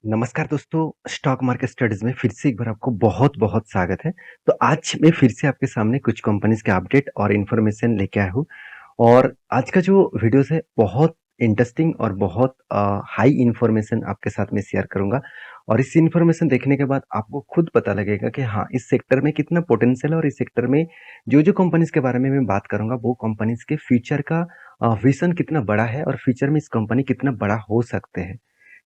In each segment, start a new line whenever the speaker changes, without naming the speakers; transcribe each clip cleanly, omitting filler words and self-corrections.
नमस्कार दोस्तों, stock market studies में फिर से एक बार आपको बहुत-बहुत स्वागत है। तो आज मैं फिर से आपके सामने कुछ कंपनीज़ के अपडेट और इन्फॉर्मेशन लेके आया हूँ और आज का जो वीडियोज़ है बहुत इंटरेस्टिंग और बहुत हाई इन्फॉर्मेशन आपके साथ में शेयर करूँगा और इस इन्फॉर्मेशन देखने के बाद आपको खुद पता लगेगा कि हाँ, इस सेक्टर में कितना पोटेंशियल है और इस सेक्टर में जो-जो कंपनीज़ के बारे में मैं बात करूँगा, वो कंपनीज़ के फ्यूचर का विज़न कितना बड़ा है और फ्यूचर में इस कंपनी कितना बड़ा हो सकते हैं।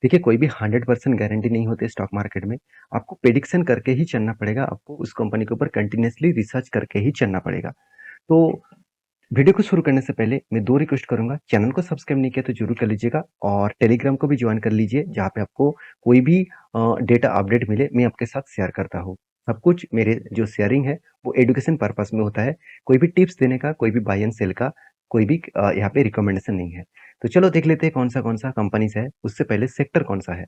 देखिए, कोई भी 100% गारंटी नहीं होती स्टॉक मार्केट में। आपको प्रेडिक्शन करके ही चलना पड़ेगा, आपको उस कंपनी के ऊपर कंटिन्यूअसली रिसर्च करके ही चलना पड़ेगा। तो वीडियो को शुरू करने से पहले मैं 2 रिक्वेस्ट करूँगा, चैनल को सब्सक्राइब नहीं किया तो ज़रूर कर लीजिएगा और टेलीग्राम को भी जॉइन कर लीजिए, जहाँ पे आपको कोई भी डेटा अपडेट मिले, मैं आपके साथ शेयर करता हूँ। सब कुछ मेरे जो शेयरिंग है, वो एजुकेशन पर्पस में होता है। कोई भी टिप्स देने का, कोई भी बाय एंड सेल का, कोई भी यहाँ पे रिकमेंडेशन नहीं है। तो चलो देख लेते हैं कौन-सा कंपनीज़ है, उससे पहले सेक्टर कौन-सा है।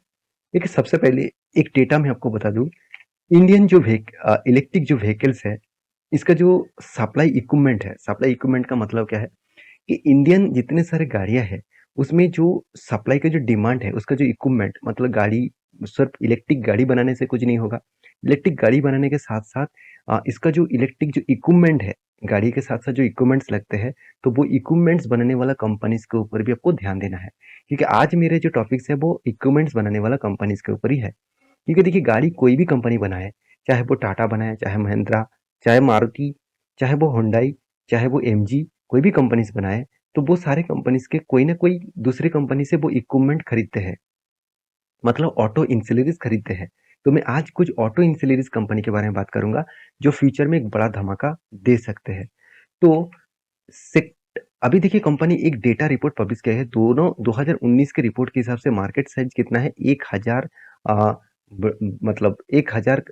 देखिए, सबसे पहले एक डेटा मैं आपको बता दूँ, इंडियन जो इलेक्ट्रिक जो व्हीकल्स है, इसका जो सप्लाई इक्विपमेंट का मतलब क्या है कि इंडियन जितने सारे गाड़ियाँ हैं, उसमें जो सप्लाई का जो डिमांड है, उसका जो इक्विपमेंट मतलब गाड़ी सिर्फ़ इलेक्ट्रिक गाड़ी बनाने से कुछ नहीं होगा। इलेक्ट्रिक गाड़ी बनाने के साथ-साथ इसका जो इलेक्ट्रिक जो इक्विपमेंट है, गाड़ी के साथ-साथ जो इक्विपमेंट्स लगते हैं, तो वो इक्विपमेंट्स बनाने वाला कंपनीज़ के ऊपर भी आपको ध्यान देना है। क्योंकि आज मेरे जो टॉपिक्स है, वो इक्विपमेंट्स बनाने वाला कंपनीज़ के ऊपर ही है। क्योंकि देखिए गाड़ी कोई भी कंपनी बनाए, चाहे वो टाटा बनाए, चाहे महिंद्रा, चाहे मारुति, चाहे वो हुंडई, चाहे वो एमजी, कोई भी कंपनीज़ बनाए, तो वो सारे कंपनीज़ के कोई ना कोई दूसरी कंपनी से वो इक्विपमेंट खरीदते हैं। मतलब ऑटो इंसिलरीज़ खरीदते हैं। तो मैं आज कुछ ऑटो इंसिलरीज़ कंपनी के बारे में बात करूँगा, जो फ्यूचर में एक बड़ा धमाका दे सकते हैं। तो सेक्ट अभी देखिए कंपनी एक डेटा रिपोर्ट पब्लिश किया है, दोनों 2019 के रिपोर्ट के हिसाब से मार्केट साइज़ कितना है 1000 अ, मतलब 1000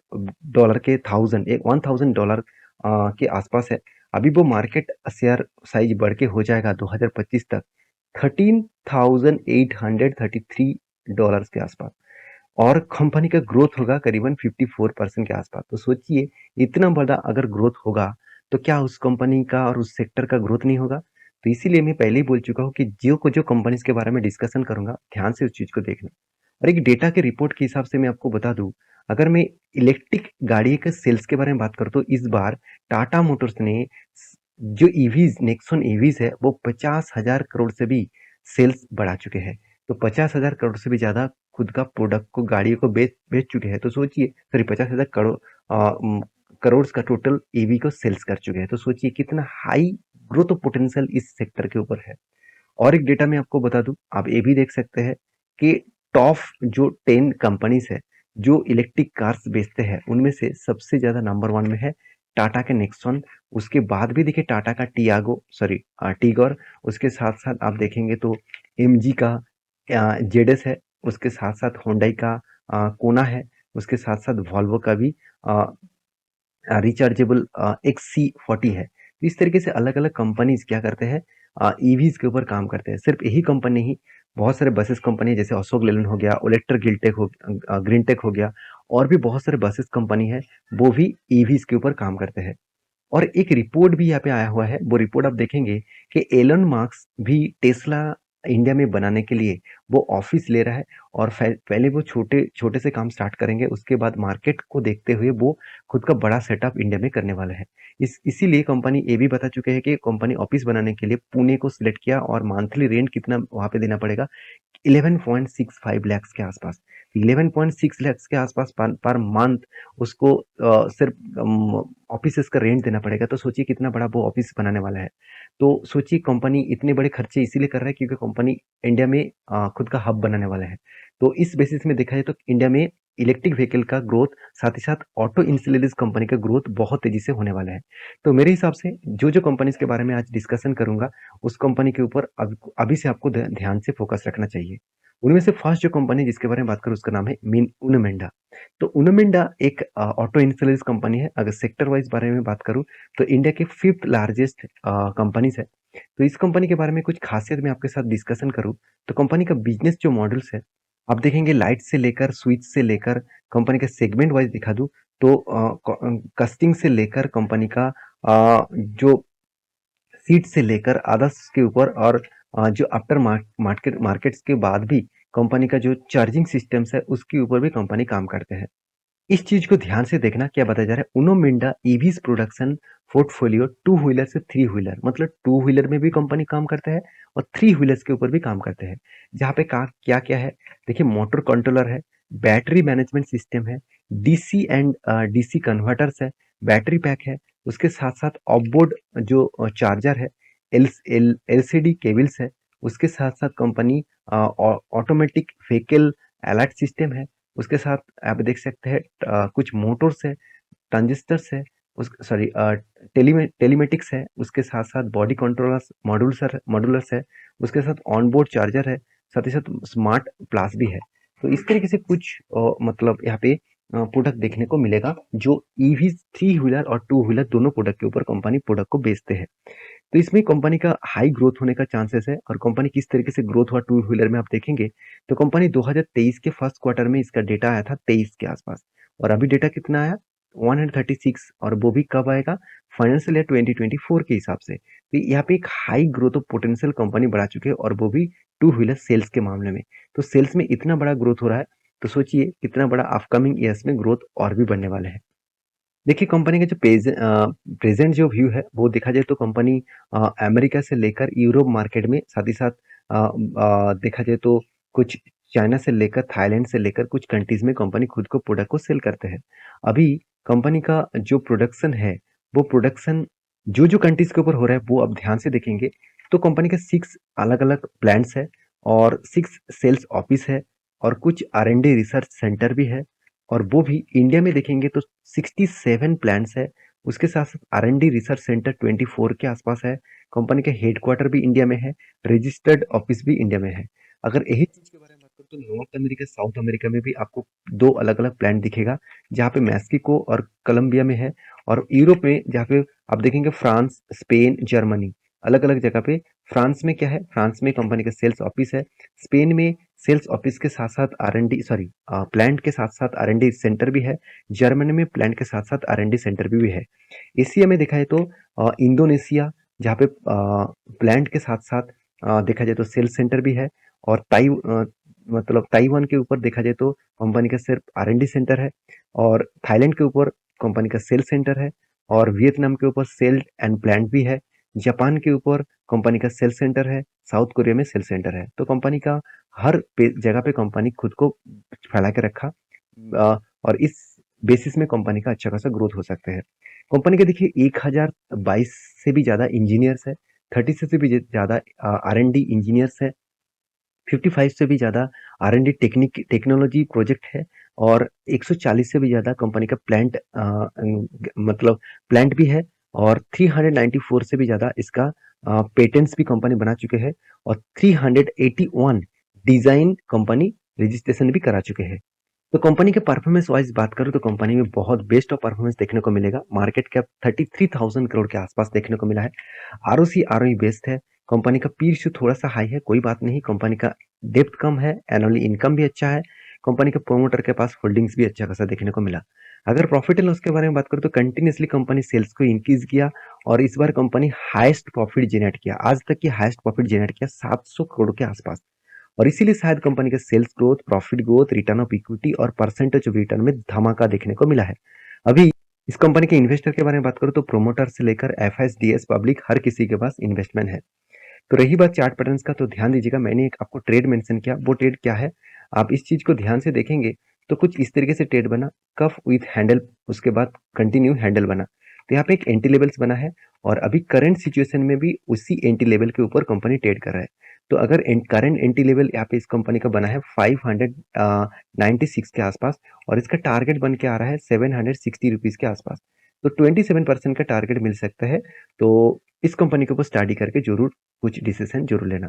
डॉलर के 1000 के आसपास है। अभी वो मार्केट शेयर साइज़ बढ़ के हो जाएगा 2025 तक 13,833 डॉलर्स के आसपास और कंपनी का ग्रोथ होगा करीबन 54% के आसपास। तो सोचिए इतना बड़ा अगर ग्रोथ होगा, तो क्या उस कंपनी का और उस सेक्टर का ग्रोथ नहीं होगा? तो इसीलिए मैं पहले ही बोल चुका हूँ कि जो कंपनीज़ के बारे में डिस्कशन करूँगा, ध्यान से उस चीज़ को देखना। और एक डेटा के रिपोर्ट के हिसाब से मैं आपको बता दूँ, अगर मैं इलेक्ट्रिक गाड़ी के सेल्स के बारे में बात करूँ तो इस बार टाटा मोटर्स ने जो ईवीज़ नेक्सॉन ईवीज़ है वो 50,000 करोड़ से भी सेल्स बढ़ा चुके हैं। तो 50,000 करोड़ से भी ज़्यादा खुद का प्रोडक्ट को गाड़ियों को बेच बेच चुके हैं। तो सोचिए सॉरी 50,000 करोड़ का टोटल ईवी को सेल्स कर चुके हैं। तो सोचिए कितना हाई ग्रोथ पोटेंशियल इस सेक्टर के ऊपर है। और एक डेटा मैं आपको बता दूँ, आप ये भी देख सकते हैं कि टॉप जो 10 कंपनीज़ है, जो इलेक्ट्रिक कार्स बेचते हैं, उनमें से सबसे ज़्यादा नंबर 1 में है टाटा के नेक्सॉन, उसके बाद भी देखिए टाटा का टिगोर, उसके साथ-साथ आप देखेंगे तो एमजी का जेडएस है, उसके साथ-साथ हुंडई का कोना है, उसके साथ-साथ वॉल्वो का भी अ रिचार्जेबल XC40 है। तो इस तरीके से अलग-अलग कंपनीज़ क्या करते हैं ईवीज़ के ऊपर काम करते हैं। सिर्फ़ यही कंपनी नहीं, बहुत सारे बसेस कंपनी जैसे अशोक लेलैंड हो गया, ओलेक्ट्रा ग्रीनटेक हो गया और भी बहुत सारे बसेस कंपनी है, वो भी ईवीज़ के ऊपर काम करते हैं। और एक रिपोर्ट भी यहाँ पे आया हुआ है, वो रिपोर्ट आप देखेंगे कि एलन मार्क्स भी टेस्ला इंडिया में बनाने के लिए वो ऑफिस ले रहा है और पहले वो छोटे छोटे से काम स्टार्ट करेंगे, उसके बाद मार्केट को देखते हुए वो खुद का बड़ा सेटअप इंडिया में करने वाला है। इसीलिए कंपनी ये भी बता चुके हैं कि कंपनी ऑफिस बनाने के लिए पुणे को सिलेक्ट किया और मंथली रेंट कितना वहाँ पे देना पड़ेगा 11.65 लैक्स के आसपास। 11.6 लैक्स के आसपास पर पर मंथ उसको सिर्फ ऑफिसेस का रेंट देना पड़ेगा। तो सोचिए कितना बड़ा वो ऑफिस बनाने वाला है। तो सोचिए कंपनी इतने बड़े खर्चे इसीलिए कर रहा है क्योंकि कंपनी इंडिया में खुद का हब बनाने वाला है। तो इस बेसिस में देखा जाए तो इंडिया में इलेक्ट्रिक व्हीकल का ग्रोथ साथ ही साथ ऑटो इंसिलरीज कंपनी का ग्रोथ बहुत तेजी से होने वाला है। तो मेरे हिसाब से जो कंपनीज के बारे में आज डिस्कशन करूंगा उस कंपनी के ऊपर अभी से आपको ध्यान से फोकस रखना चाहिए। उनमें से फर्स्ट जो कंपनी जिसके बारे में बात करूँ उसका नाम है मीन उनमेंडा। तो उनोमिंडा एक ऑटो इंश्योरेंस कंपनी है। अगर सेक्टर वाइज बारे में बात करूँ तो इंडिया की 5th लार्जेस्ट कंपनीज है। तो इस कंपनी के बारे में कुछ खासियत मैं आपके साथ डिस्कशन करूँ तो कंपनी का बिजनेस जो मॉडल्स है आप देखेंगे लाइट से लेकर स्विच से लेकर कंपनी का सेगमेंट वाइज दिखा दूँ तो कस्टिंग से लेकर कंपनी का जो सीट से लेकर अदर्स के ऊपर और जो आफ्टर मार्केट्स के बाद भी कंपनी का जो चार्जिंग सिस्टम्स है उसके ऊपर भी कंपनी काम करते हैं। इस चीज को ध्यान से देखना क्या बताया जा रहा है। Uno Minda EVs production portfolio two wheeler से थ्री व्हीलर, मतलब टू व्हीलर में भी कंपनी काम करता है और थ्री व्हीलर्स के ऊपर भी काम करते हैं। जहाँ पे क्या क्या है, देखिए मोटर कंट्रोलर है, बैटरी मैनेजमेंट सिस्टम है, डीसी एंड डीसी कन्वर्टर्स है, बैटरी पैक है, उसके साथ साथ ऑफबोर्ड जो चार्जर है, एलसीडी केबल्स है, उसके साथ साथ company automatic vehicle alert system है, उसके साथ आप देख सकते हैं कुछ मोटर्स है, ट्रांजिस्टर्स है, उस सॉरी टेलीमेटिक्स है, उसके साथ साथ बॉडी कंट्रोलर्स मॉड्यूलर्स है, उसके साथ ऑनबोर्ड चार्जर है, साथ ही साथ स्मार्ट प्लास भी है। तो इस तरीके से कुछ मतलब यहाँ पे प्रोडक्ट देखने को मिलेगा जो ईवी थ्री व्हीलर और टू व्हीलर दोनों प्रोडक्ट के ऊपर कंपनी प्रोडक्ट को बेचते हैं। तो इसमें कंपनी का हाई ग्रोथ होने का चांसेस है। और कंपनी किस तरीके से ग्रोथ हुआ टू व्हीलर में आप देखेंगे तो कंपनी 2023 के फर्स्ट क्वार्टर में इसका डेटा आया था 23 के आसपास, और अभी डेटा कितना आया 136, और वो भी कब आएगा फाइनेंशियल ईयर 2024 के हिसाब से। तो यहाँ पे एक high growth of potential company बढ़ा चुके हैं, और वो भी टू व्हीलर सेल्स के मामले में। तो सेल्स में इतना बड़ा ग्रोथ हो रहा है, तो सोचिए कितना बड़ा अपकमिंग ईयर्स में ग्रोथ और भी बढ़ने वाले हैं। देखिए कंपनी का जो प्रेजेंट जो व्यू है वो देखा जाए तो कंपनी अमेरिका से लेकर यूरोप मार्केट में, साथ ही साथ देखा जाए तो कुछ चाइना से लेकर थाईलैंड से लेकर कुछ कंट्रीज में कंपनी खुद को प्रोडक्ट को सेल करते हैं। अभी कंपनी का जो प्रोडक्शन है वो प्रोडक्शन जो जो कंट्रीज के ऊपर हो रहा है वो अब ध्यान से देखेंगे तो कंपनी के 6 अलग अलग प्लांट्स है और 6 सेल्स ऑफिस है और कुछ R&D रिसर्च सेंटर भी है। और वो भी इंडिया में देखेंगे तो 67 प्लांट्स है। उसके साथ साथ R&D रिसर्च सेंटर 24 के आसपास है। कंपनी के हेडक्वार्टर भी इंडिया में है, रजिस्टर्ड ऑफिस भी इंडिया में है। अगर यही चीज के बारे में बात करूँ तो नॉर्थ अमेरिका साउथ अमेरिका में भी आपको दो अलग अलग प्लांट दिखेगा, जहाँ पे मैक्सिको और कोलंबिया में है। और यूरोप में जहाँ पे आप देखेंगे फ्रांस, स्पेन, जर्मनी, अलग अलग जगह पे। फ्रांस में क्या है, फ्रांस में कंपनी का सेल्स ऑफिस है। स्पेन में सेल्स ऑफिस के साथ साथ R&D सॉरी प्लांट के साथ साथ R&D सेंटर भी है। जर्मनी में प्लांट के साथ साथ R&D सेंटर भी है। एशिया में देखा जाए तो इंडोनेशिया, जहाँ पे प्लांट के साथ साथ देखा जाए तो सेल्स सेंटर भी है। और मतलब ताइवान के ऊपर देखा जाए तो कंपनी का सिर्फ R&D सेंटर है। और थाईलैंड के ऊपर कंपनी का सेल्स सेंटर है। और वियतनाम के ऊपर सेल एंड प्लांट भी है। जापान के ऊपर कंपनी का सेल्स सेंटर है। साउथ कोरिया में सेल्स सेंटर है। तो कंपनी का हर जगह पे कंपनी खुद को फैला के रखा, और इस बेसिस में कंपनी का अच्छा खासा ग्रोथ हो सकता है। कंपनी के देखिए 1022 से भी ज्यादा इंजीनियर्स है, 30 से भी ज्यादा R&D इंजीनियर्स है, 55 से भी ज्यादा R&D टेक्नोलॉजी प्रोजेक्ट है, और 140 से भी ज्यादा कंपनी का प्लांट मतलब प्लांट भी है। और 394 से भी ज्यादा इसका पेटेंट्स भी कंपनी बना चुके हैं। और 381 डिजाइन कंपनी रजिस्ट्रेशन भी करा चुके हैं। तो कंपनी के परफॉर्मेंस वाइज बात करूं तो कंपनी में बहुत बेस्ट ऑफ परफॉर्मेंस देखने को मिलेगा। मार्केट कैप 33,000 करोड़ के आसपास देखने को मिला है। आरओसी आरओई बेस्ट है। कंपनी का पी रेशियो थोड़ा सा हाई है, कोई बात नहीं। कंपनी का डेप्थ कम है, एनुअली इनकम भी अच्छा है। कंपनी के प्रोमोटर के पास होल्डिंग्स भी अच्छा खासा देखने को मिला। अगर प्रॉफिट एंड लॉस के बारे में बात करूं तो कंटिन्यूसली कंपनी सेल्स को इंक्रीज किया, और इस बार कंपनी हाईएस्ट प्रॉफिट जनरेट किया, आज तक की हाईएस्ट प्रॉफिट जनरेट किया 700 करोड़ के आसपास। और इसीलिए शायद कंपनी के sales growth, profit growth, return of equity और परसेंटेज ऑफ रिटर्न में धमाका देखने को मिला है। अभी इस कंपनी के इन्वेस्टर के बारे में बात करूं तो प्रोमोटर से लेकर एफएसडीएस पब्लिक हर किसी के पास इन्वेस्टमेंट है। तो रही बात चार्ट पैटर्न्स का, तो ध्यान दीजिएगा, मैंने एक आपको ट्रेड मेंशन किया, वो ट्रेड क्या है आप इस चीज को ध्यान से देखेंगे तो कुछ इस तरीके से ट्रेड बना, कफ विथ हैंडल, उसके बाद कंटिन्यू हैंडल बना। तो यहाँ पे एक एंटी लेवल्स बना है, और अभी करंट सिचुएशन में भी उसी एंटी लेवल के ऊपर कंपनी ट्रेड कर रहा है। तो अगर करंट एंटी लेवल यहाँ पे इस कंपनी का बना है 596 के आसपास, और इसका टारगेट बन के आ रहा है 760 रुपीज के आसपास। तो 27% का टारगेट मिल सकता है। तो इस कंपनी के ऊपर स्टडी करके जरूर कुछ डिसीजन जरूर लेना।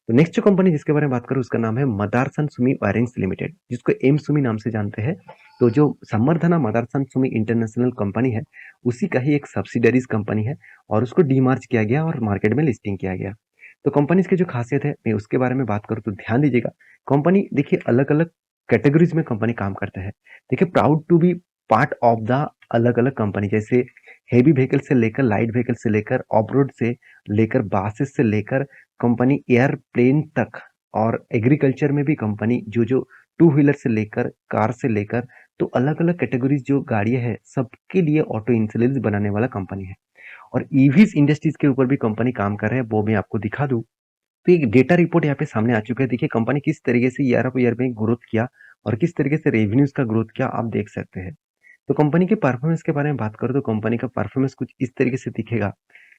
तो नेक्स्ट जो कंपनी जिसके बारे में बात करूं उसका नाम है मदारसन सुमी वायरिंग्स लिमिटेड, जिसको एम सुमी नाम से जानते हैं। तो जो संवर्धना मदारसन सुमी इंटरनेशनल कंपनी है उसी का ही एक सब्सिडरीज कंपनी है, और उसको डीमार्च किया गया और मार्केट में लिस्टिंग किया गया। तो कंपनी की जो खासियत है मैं उसके बारे में बात करूँ तो ध्यान दीजिएगा, कंपनी देखिए अलग अलग कैटेगरीज में कंपनी काम करता है। देखिए proud to be part of the अलग अलग कंपनी, जैसे हेवी व्हीकल से लेकर लाइट व्हीकल से लेकर ऑफ रोड से लेकर बासेस से लेकर कंपनी एयरप्लेन तक और एग्रीकल्चर में भी कंपनी जो टू व्हीलर से लेकर कार से लेकर तो अलग अलग कैटेगरीज जो गाड़ियां है सबके लिए ऑटो इंश्योरेंस बनाने वाला कंपनी है। और ईवीज इंडस्ट्रीज के ऊपर भी कंपनी काम कर रहा है, वो मैं आपको दिखा दूं। तो एक डेटा रिपोर्ट यहाँ पे सामने आ चुका है। देखिए कंपनी किस तरीके से ईयर ऑफ ईयर में ग्रोथ किया और किस तरीके से रेवेन्यूज का ग्रोथ किया, आप देख सकते हैं। तो कंपनी के परफॉर्मेंस के बारे में बात करूं तो कंपनी का परफॉर्मेंस कुछ इस तरीके से दिखेगा।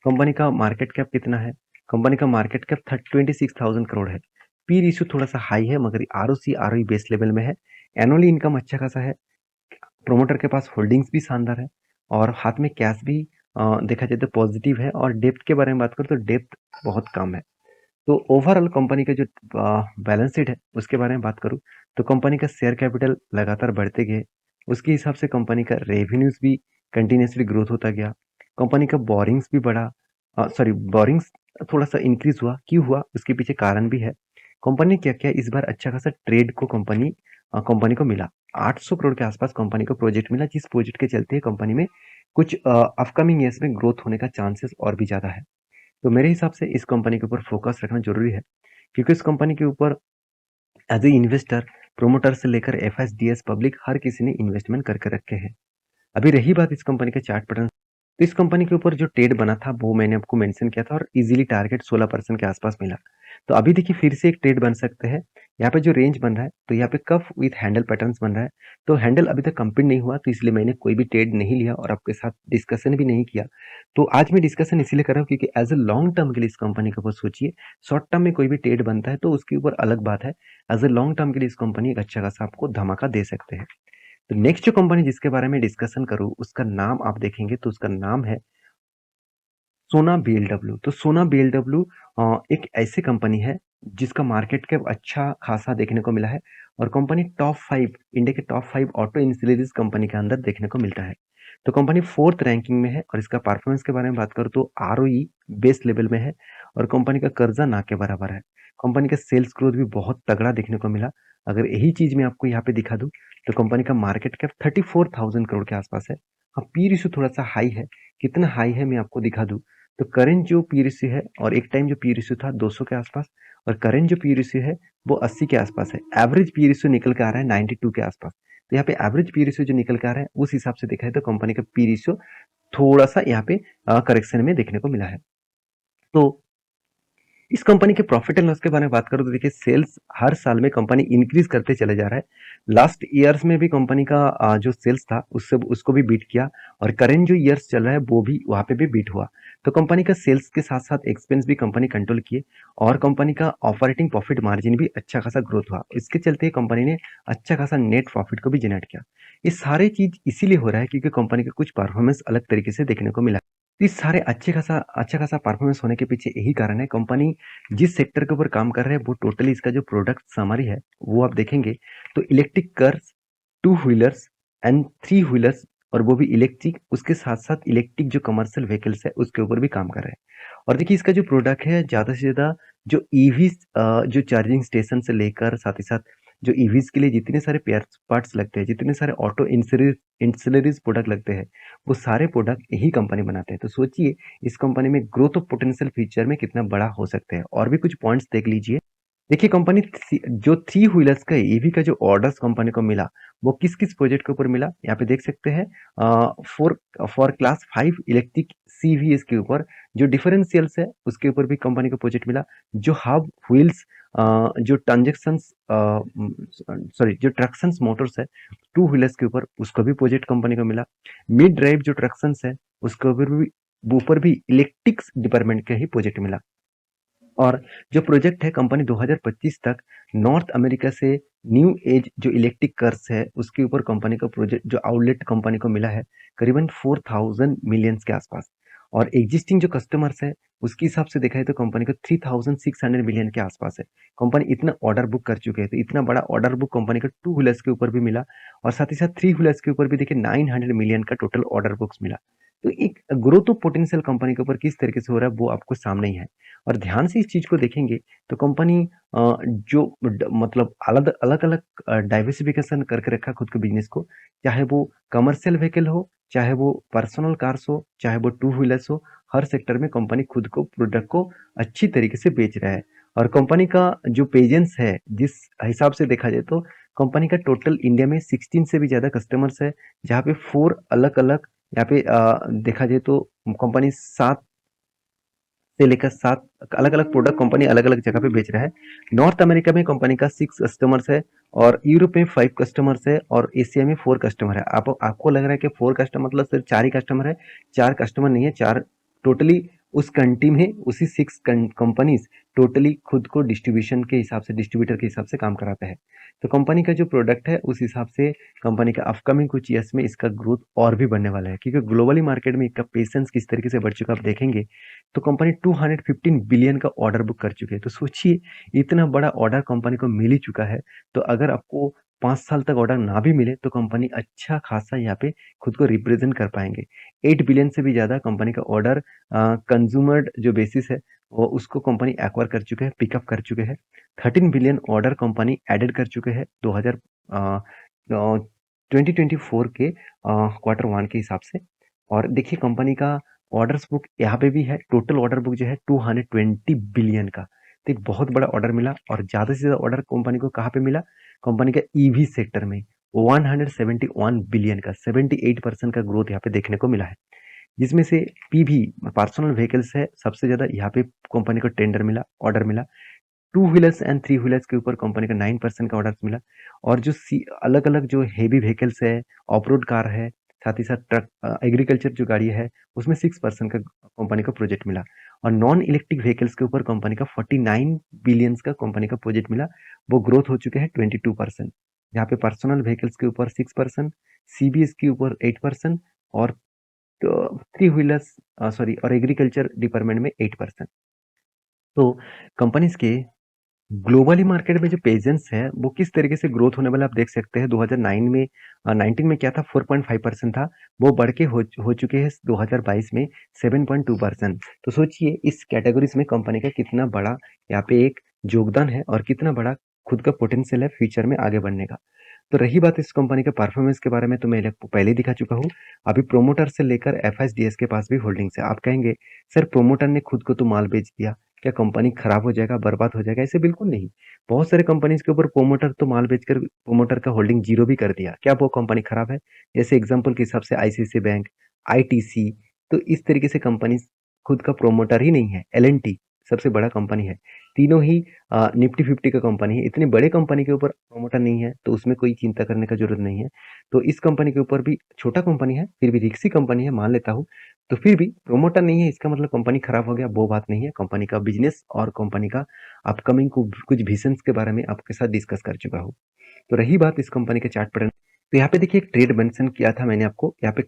कंपनी का मार्केट कैप कितना है? कंपनी का मार्केट कैप 26,000 करोड़ है। पी रेशियो थोड़ा सा हाई है, मगर आरओसी आरओई बेस लेवल में है। एनुअली इनकम अच्छा खासा है। प्रोमोटर के पास होल्डिंग्स भी शानदार है और हाथ में कैश भी देखा जाए तो पॉजिटिव है। और डेप्थ के बारे में बात करूं तो डेप्थ बहुत कम है। तो ओवरऑल कंपनी का जो बैलेंस शीट है उसके बारे में बात करूं तो कंपनी का शेयर कैपिटल लगातार बढ़ते गए, उसके हिसाब से कंपनी का रेवेन्यूज भी कंटिन्यूसली ग्रोथ होता गया। कंपनी का बोरिंग्स भी बढ़ा, सॉरी बोरिंग्स थोड़ा सा इंक्रीज हुआ। क्यों हुआ उसके पीछे कारण भी है। कंपनी ने क्या किया इस बार, अच्छा खासा ट्रेड को कंपनी को मिला। 800 करोड़ के आसपास कंपनी को प्रोजेक्ट मिला, जिस प्रोजेक्ट के चलते कंपनी में कुछ अपकमिंग ईयर्स में ग्रोथ होने का चांसेस और भी ज्यादा है। तो मेरे हिसाब से इस कंपनी के ऊपर फोकस रखना जरूरी है, क्योंकि इस कंपनी के ऊपर एज ए इन्वेस्टर प्रोमोटर से लेकर एफएसडीएस पब्लिक हर किसी ने इन्वेस्टमेंट करके रखे हैं। अभी रही बात इस कंपनी के चार्ट पैटर्न, तो इस कंपनी के ऊपर जो ट्रेड बना था वो मैंने आपको मेंशन किया था और इजीली टारगेट 16% के आसपास मिला। तो अभी देखिए फिर से एक ट्रेड बन सकते हैं। यहाँ पे जो रेंज बन रहा है तो यहाँ पे कफ विथ हैंडल पैटर्न्स बन रहा है। तो हैंडल अभी तक कंप्लीट नहीं हुआ, तो इसलिए मैंने कोई भी ट्रेड नहीं लिया और आपके साथ डिस्कशन भी नहीं किया। तो आज मैं डिस्कशन इसीलिए कर रहा हूँ क्योंकि एज ए लॉन्ग टर्म के लिए इस कंपनी के ऊपर सोचिए। शॉर्ट टर्म में कोई भी ट्रेड बनता है तो उसके ऊपर अलग बात है। एज ए लॉन्ग टर्म के लिए इस कंपनी एक अच्छा खासा आपको धमाका दे सकते हैं। तो नेक्स्ट जो कंपनी जिसके बारे में डिस्कशन करूँ उसका नाम आप देखेंगे तो उसका नाम है सोना बीएलडब्ल्यू। तो सोना बीएलडब्ल्यू एक ऐसी कंपनी है जिसका मार्केट कैप अच्छा खासा देखने को मिला है और कंपनी टॉप 5 इंडिया के टॉप 5 ऑटो इंश्योरेंस कंपनी के अंदर देखने को मिलता है। तो कंपनी फोर्थ रैंकिंग में है और इसका परफॉर्मेंस के बारे में बात करूँ तो आरओई बेस लेवल में है और कंपनी का कर्जा ना के बराबर है। कंपनी का सेल्स ग्रोथ भी बहुत तगड़ा देखने को मिला। अगर यही चीज मैं आपको यहाँ पे दिखा दूं तो कंपनी का मार्केट कैप 34,000 करोड़ के आसपास है। हाँ, पी रेशियो थोड़ा सा हाई है। कितना हाई है मैं आपको दिखा दूं तो करेंट जो पी रेशियो है और एक टाइम जो पी रेशियो था 200 के आसपास और करेंट जो पी रेशियो है वो 80 के आसपास है। एवरेज पी रेशियो निकल के आ रहा है 92 के आसपास। तो यहाँ पे एवरेज पी रेशियो जो निकल के आ रहा है उस हिसाब से देखा है तो कंपनी का पी रेशियो थोड़ा सा यहाँ पे करेक्शन में देखने को मिला है। तो इस कंपनी के प्रॉफिट एंड लॉस के बारे में बात करूं तो देखिए सेल्स हर साल में कंपनी इंक्रीज करते चले जा रहा है। लास्ट ईयर्स में भी कंपनी का जो सेल्स था उससे उसको भी बीट किया और करेंट जो ईयर्स चल रहा है वो भी वहां पे भी बीट हुआ। तो कंपनी का सेल्स के साथ साथ एक्सपेंस भी कंपनी कंट्रोल किए और कंपनी का ऑपरेटिंग प्रॉफिट मार्जिन भी अच्छा खासा ग्रोथ हुआ। इसके चलते कंपनी ने अच्छा खासा नेट प्रॉफिट को भी जनरेट किया। ये सारे चीज इसीलिए हो रहा है क्योंकि कंपनी का कुछ परफॉर्मेंस अलग तरीके से देखने को मिला। इस सारे अच्छा खासा परफॉर्मेंस होने के पीछे यही कारण है। कंपनी जिस सेक्टर के ऊपर काम कर रहे हैं वो टोटली इसका जो प्रोडक्ट समरी है वो आप देखेंगे तो electric cars, two wheelers and three wheelers और वो भी इलेक्ट्रिक, उसके साथ साथ इलेक्ट्रिक जो कमर्शियल व्हीकल्स है उसके ऊपर भी काम कर रहे हैं। और देखिए इसका जो प्रोडक्ट है ज्यादा से ज्यादा जो ईवी जो चार्जिंग स्टेशन से लेकर साथ ही साथ जो ईवीज के लिए जितने सारे पार्ट्स लगते हैं, जितने सारे ऑटो इंसिलरीज प्रोडक्ट लगते हैं, वो सारे प्रोडक्ट यही कंपनी बनाते हैं। तो सोचिए इस कंपनी में ग्रोथ ऑफ पोटेंशियल फ्यूचर में कितना बड़ा हो सकते हैं। और भी कुछ पॉइंट्स देख लीजिए। देखिए कंपनी जो थ्री व्हीलर्स का ईवी का जो ऑर्डर्स कंपनी को मिला वो किस किस प्रोजेक्ट के ऊपर मिला यहाँ पे देख सकते हैं। For for class 5 electric CVS के ऊपर जो डिफरेंशियल्स है उसके ऊपर भी कंपनी को प्रोजेक्ट मिला। जो हब व्हील्स जो ट्रांजेक्शन सॉरी जो ट्रैक्शन मोटर्स है टू व्हीलर्स के ऊपर उसको भी प्रोजेक्ट कंपनी को मिला। मिड ड्राइव जो ट्रैक्शन है उसके ऊपर भी इलेक्ट्रिक्स डिपार्टमेंट का ही प्रोजेक्ट मिला। और जो प्रोजेक्ट है कंपनी 2025 तक नॉर्थ अमेरिका से न्यू एज जो इलेक्ट्रिक कार्स है उसके ऊपर कंपनी का प्रोजेक्ट जो आउटलेट कंपनी को मिला है करीबन 4,000 मिलियंस के आसपास। और एग्जिस्टिंग जो कस्टमर्स है उसके हिसाब से देखा है तो कंपनी का 3,600 मिलियन के आसपास है। कंपनी इतना ऑर्डर बुक कर चुके हैं, तो इतना बड़ा ऑर्डर बुक कंपनी का टू व्हीलर्स के ऊपर भी मिला और साथ ही साथ थ्री व्हीलर्स के ऊपर भी देखिए 900 मिलियन का टोटल ऑर्डर बुक्स मिला। तो एक ग्रोथ ऑफ पोटेंशियल कंपनी के ऊपर किस तरीके से हो रहा है वो आपको सामने ही है। और ध्यान से इस चीज को देखेंगे तो कंपनी जो मतलब अलग अलग अलग डाइवर्सिफिकेशन करके रखा खुद के बिजनेस को, चाहे वो कमर्शियल व्हीकल हो, चाहे वो पर्सनल कार्स हो, चाहे वो टू व्हीलर्स हो, हर सेक्टर में कंपनी खुद को प्रोडक्ट को अच्छी तरीके से बेच रहा है। और कंपनी का जो पेजेंस है, जिस हिसाब से देखा जाए तो कंपनी का टोटल इंडिया में 16 से भी ज़्यादा कस्टमर्स है, जहाँ पे 4 अलग-अलग यहाँ पे देखा जाए तो कंपनी 7 से लेकर 7 अलग-अलग प्रोडक्ट कंपनी अलग-अलग जगह पे बेच रहा है। नॉर्थ अमेरिका में कंपनी का 6 कस्टमर्स है और यूरोप में 5 कस्टमर्स है और एशिया में 4 कस्टमर है। आपको लग रहा है कि 4 कस्टमर मतलब सिर्फ 4 ही कस्टमर है, 4 कस्टमर नहीं है, 4 टोटली उस कंट्री में उसी 6 कंपनीज टोटली खुद को डिस्ट्रीब्यूशन के हिसाब से डिस्ट्रीब्यूटर के हिसाब से काम कराता है। तो कंपनी का जो प्रोडक्ट है उस हिसाब से कंपनी का अपकमिंग कुछ ईयर्स में इसका ग्रोथ और भी बढ़ने वाला है, क्योंकि ग्लोबली मार्केट में इसका पेशेंस किस तरीके से बढ़ चुका है आप देखेंगे तो कंपनी 215 बिलियन का ऑर्डर बुक कर चुकी है। तो सोचिए इतना बड़ा ऑर्डर कंपनी को मिल ही चुका है। तो अगर आपको 5 साल तक ऑर्डर ना भी मिले तो कंपनी अच्छा खासा यहाँ पे खुद को रिप्रेजेंट कर पाएंगे। 8 बिलियन से भी ज़्यादा कंपनी का ऑर्डर कंज्यूमर जो बेसिस है वो उसको कंपनी एक्वायर कर चुके हैं, पिकअप कर चुके हैं। 13 बिलियन ऑर्डर कंपनी एडेड कर चुके हैं 2024 के Q1 के हिसाब से। और देखिए कंपनी का ऑर्डर्स बुक यहाँ पे भी है, टोटल ऑर्डर बुक जो है 220 बिलियन का। तो एक बहुत बड़ा ऑर्डर मिला और ज़्यादा से ज़्यादा ऑर्डर कंपनी को कहाँ पे मिला, कंपनी का ईवी सेक्टर में 171 बिलियन का 78% का ग्रोथ यहाँ पे देखने को मिला है। जिसमें से पीवी पर्सनल व्हीकल्स है सबसे ज़्यादा यहाँ पे कंपनी को टेंडर मिला, ऑर्डर मिला। Two wheelers and three wheelers के ऊपर कंपनी का 9% का ऑर्डर मिला। और जो अलग अलग जो हेवी व्हीकल्स है, ऑफ रोड कार है, साथ ही साथ ट्रक एग्रीकल्चर जो गाड़ी है उसमें 6% का कंपनी का प्रोजेक्ट मिला। और नॉन इलेक्ट्रिक व्हीकल्स के ऊपर कंपनी का 49 बिलियंस का कंपनी का प्रोजेक्ट मिला। वो ग्रोथ हो चुके हैं 22%। यहाँ पे पर्सनल व्हीकल्स के ऊपर 6%, सीबीएस के ऊपर 8% और थ्री व्हीलर्स सॉरी और एग्रीकल्चर डिपार्टमेंट में 8%। तो कंपनीज के ग्लोबली मार्केट में जो पेजेंस है वो किस तरीके से ग्रोथ होने वाला आप देख सकते हैं। 2009 में 19 में क्या था 4.5% था, वो बढ़ के हो चुके हैं 2022 में 7.2%। तो सोचिए इस कैटेगरीज में कंपनी का कितना बड़ा यहाँ पे एक योगदान है और कितना बड़ा खुद का पोटेंशियल है फ्यूचर में आगे बढ़ने का। तो रही बात इस कंपनी के परफॉर्मेंस के बारे में तो मैं आपको पहले ही दिखा चुका हूँ। अभी प्रोमोटर से लेकर एफएसडीएस के पास भी होल्डिंग्स है। आप कहेंगे सर प्रोमोटर ने खुद को तो माल बेच दिया, क्या कंपनी खराब हो जाएगा, बर्बाद हो जाएगा? ऐसे बिल्कुल नहीं। बहुत सारे कंपनीज के ऊपर प्रोमोटर तो माल बेचकर प्रोमोटर का होल्डिंग जीरो भी कर दिया, क्या वो कंपनी खराब है? जैसे एग्जांपल के हिसाब से आईसीआईसीआई बैंक, आईटीसी। तो इस तरीके से कंपनी खुद का प्रोमोटर ही नहीं है। एलएनटी सबसे बड़ा कंपनी है, तीनों ही निफ्टी 50 का कंपनी है। इतनी बड़े कंपनी के ऊपर प्रोमोटर नहीं है तो उसमें कोई चिंता करने का जरूरत नहीं है। तो इस कंपनी के ऊपर भी छोटा कंपनी है, फिर भी रिक्सी कंपनी है मान लेता हूँ। तो फिर भी प्रोमोटर नहीं है इसका मतलब कंपनी खराब हो गया, वो बात नहीं है। कंपनी का बिजनेस और कंपनी का अपकमिंग कुछ विजन्स के बारे में आपके साथ डिस्कस कर चुका हूँ। तो रही बात इस कंपनी के चार्ट पैटर्न, तो यहाँ पे देखिए एक ट्रेड मेंशन किया था मैंने आपको, यहाँ पे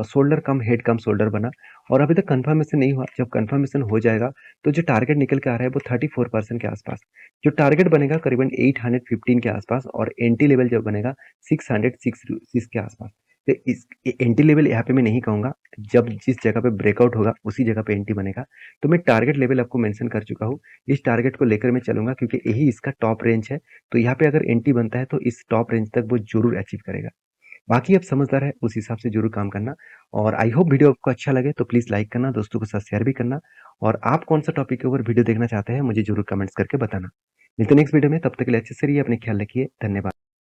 शोल्डर कम हेड कम शोल्डर बना और अभी तक कंफर्मेशन नहीं हुआ। जब कंफर्मेशन हो जाएगा तो जो टारगेट निकल के आ रहा है वो 34% के आसपास, जो टारगेट बनेगा करीबन 815 के आसपास और एंटी लेवल जो बनेगा 606 के आसपास। तो इस एंटी लेवल यहाँ पे मैं नहीं कहूंगा, जब जिस जगह पे ब्रेकआउट होगा उसी जगह पे एंटी बनेगा। तो मैं टारगेट लेवल आपको मेंशन कर चुका हूँ, इस टारगेट को लेकर मैं चलूंगा क्योंकि यही इसका टॉप रेंज है। तो यहाँ पे अगर एंटी बनता है तो इस टॉप रेंज तक वो जरूर अचीव करेगा। बाकी आप समझदार है उस हिसाब से जरूर काम करना। और आई होप वीडियो आपको अच्छा लगे तो प्लीज लाइक करना, दोस्तों के साथ शेयर भी करना। और आप कौन सा टॉपिक के ऊपर वीडियो देखना चाहते हैं मुझे जरूर कमेंट्स करके बताना। मिलते हैं नेक्स्ट वीडियो में, तब तक के लिए अच्छे से रहिए, अपने ख्याल रखिए, धन्यवाद।